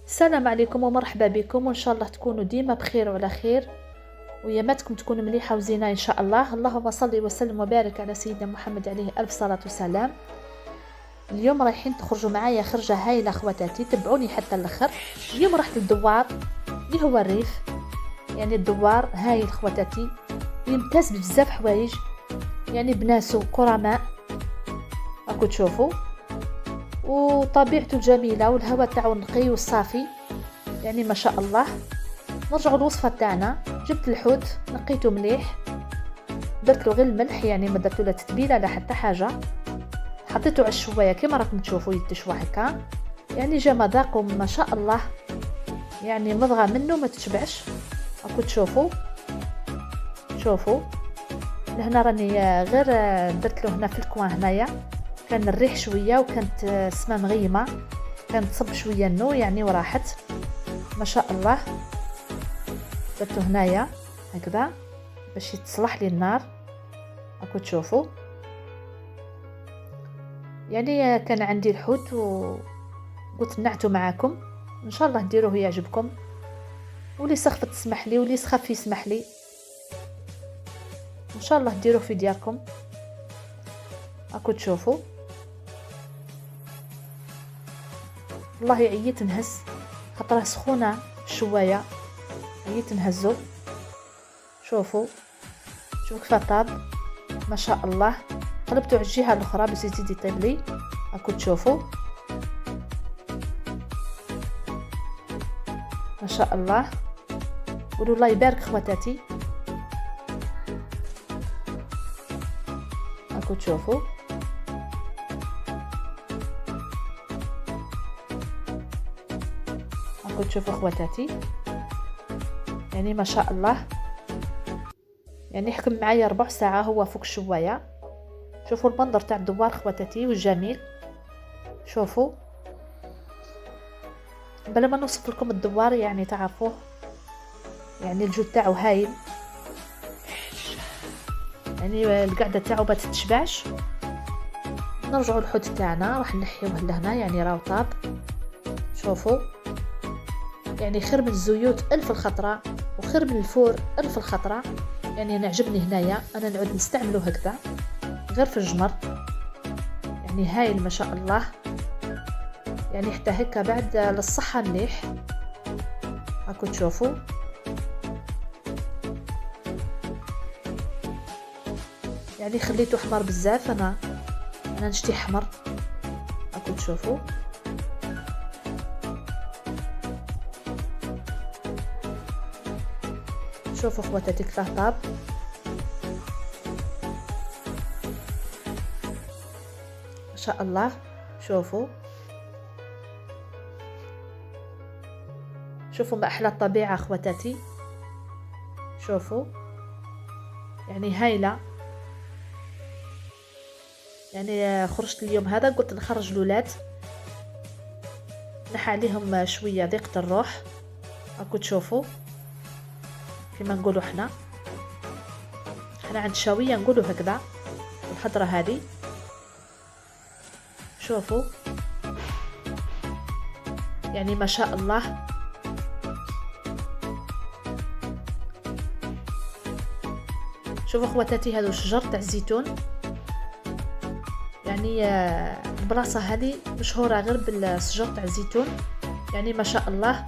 السلام عليكم ومرحبا بكم، وان شاء الله تكونوا ديما بخير وعلى خير، وياماتكم تكون مليحه وزينه ان شاء الله. اللهم صل وسلم وبارك على سيدنا محمد عليه الف صلاه وسلام. اليوم رايحين تخرجوا معايا خرجه هايله خواتاتي، تبعوني حتى الاخر. اليوم رحت للدوار اللي هو الريف، يعني الدوار هايل خواتاتي، يمتاز بزاف حوايج، يعني بناسو كرماء راكو تشوفوا، وطبيعته جميله والهواء تاعو نقي والصافي، يعني ما شاء الله. نرجعوا الوصفه تاعنا. جبت الحوت نقيته مليح، درت له غير الملح، يعني ما درت له لا تتبيله لا حتى حاجه. حطيته على الشوايه كما راكم تشوفوا يتشوى هكا، يعني جا مذاقه ما شاء الله، يعني مضغه منه ما تشبعش. راكم تشوفوا لهنا راني غير درت له هنا في الكوان هنايا، كان الريح شويه وكانت السما مغيمه، كانت تصب شويه النور يعني وراحت ما شاء الله. درته هنايا هكذا باش يتصلح لي النار، راكم تشوفوا. يعني كان عندي الحوت وقلت نعتو معاكم، ان شاء الله ديروه يعجبكم، واللي سخفت تسمح لي واللي سخف يسمح لي، ان شاء الله ديروه في دياركم. راكم تشوفوا والله عييت نهز خاطرها سخونه الشوايه، عييت نهزو. شوفوا كيف طاب ما شاء الله. قلبته على الجهه الاخرى باش يزيد يطيب لي، راكم تشوفوا ما شاء الله. قولوا الله يبارك خواتاتي. راكم تشوفوا خواتاتي، يعني ما شاء الله. يعني حكم معايا ربع ساعه هو فوق الشوايه. شوفوا المنظر تاع الدوار خواتاتي والجميل. شوفوا بلا ما نوصف لكم الدوار يعني تعرفوه، يعني الجو تاعو هايل، يعني القعده تاعو ما تتشبعش. نرجعوا الحوت تاعنا راح نحيوه لهنا، يعني راهو طاب. شوفوا يعني خير من الزيوت الف الخطره، وخير من الفور الف الخطره. يعني انا عجبني هنايا، انا نعود نستعمله هكذا غير في الجمر، يعني هايل ما شاء الله. يعني حتى هكا بعد للصحه مليح. راكم تشوفوا يعني خليته حمر بزاف، انا نشتي حمر. راكم تشوفوا خواتاتي كيفاه طاب ما شاء الله. شوفوا ما احلى الطبيعه خواتاتي. شوفوا يعني هايله. يعني خرجت اليوم هذا قلت نخرج الولاد نحى عليهم شويه ضيقه الروح. راكم تشوفوا كما نقولوا حنا عند شاويه نقولوا هكذا الحضره هذه. شوفوا يعني ما شاء الله. شوفوا خواتاتي هذا شجر تاع الزيتون، يعني البلاصه هذه مشهوره غير بالشجر تاع الزيتون، يعني ما شاء الله.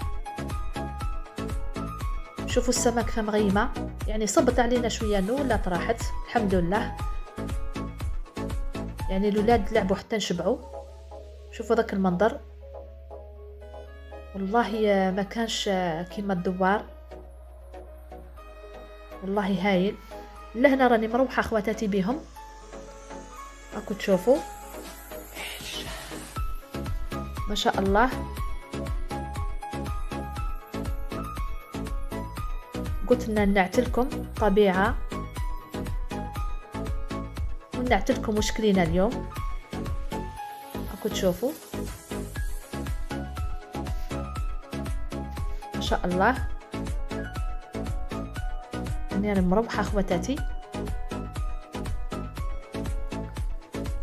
شوفوا السماء كيف مغيمه، يعني صبت علينا شويه نور لا طراحت الحمد لله. يعني الولاد لعبوا حتى نشبعوا. شوفوا ذاك المنظر والله ما كانش كيما الدوار، والله هايل. لهنا راني مروحه خواتاتي بهم. راكم تشوفوا ما شاء الله. قلت لنا نعتلكم طبيعه ونعتلكم وش كلينا اليوم. راكم تشوفوا ما شاء الله. يعني مروحه خواتاتي.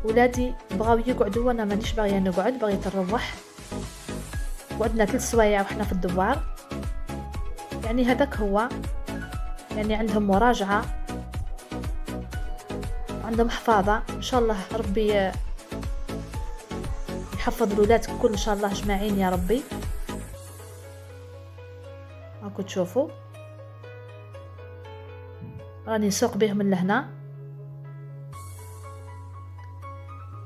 ولادي بغاو يقعدوا وانا مانيش باغيه نقعد، بغيت نروح. قعدنا 3 سوايع وإحنا في الدوار. يعني هذاك هو، يعني عندهم مراجعة، عندهم حفاظة. إن شاء الله ربي يحفظ الولاد الكل إن شاء الله أجمعين يا ربي. راكو تشوفوا راني نسوق بهم من لهنا،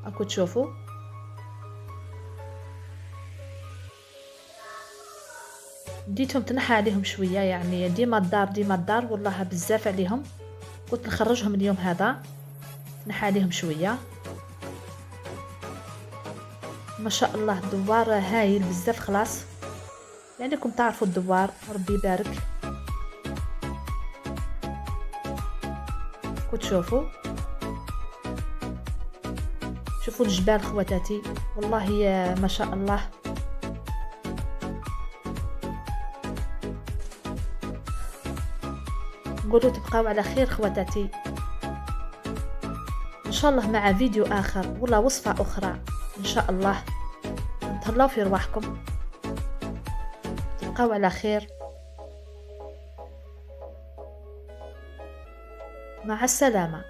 راكو تشوفوا. ديتهم تنحى عليهم شوية، يعني ديما الدار والله بزاف عليهم. قلت نخرجهم اليوم هذا، نحى عليهم شوية. ما شاء الله الدوار هايل بزاف خلاص، يعني راكم تعرفوا الدوار ربي يبارك. وتشوفوا شوفوا الجبال خواتاتي، والله ما شاء الله. نقولوا تبقاو على خير خواتاتي، ان شاء الله مع فيديو اخر ولا وصفة اخرى ان شاء الله. تهلاو في رواحكم، تبقاو على خير، مع السلامة.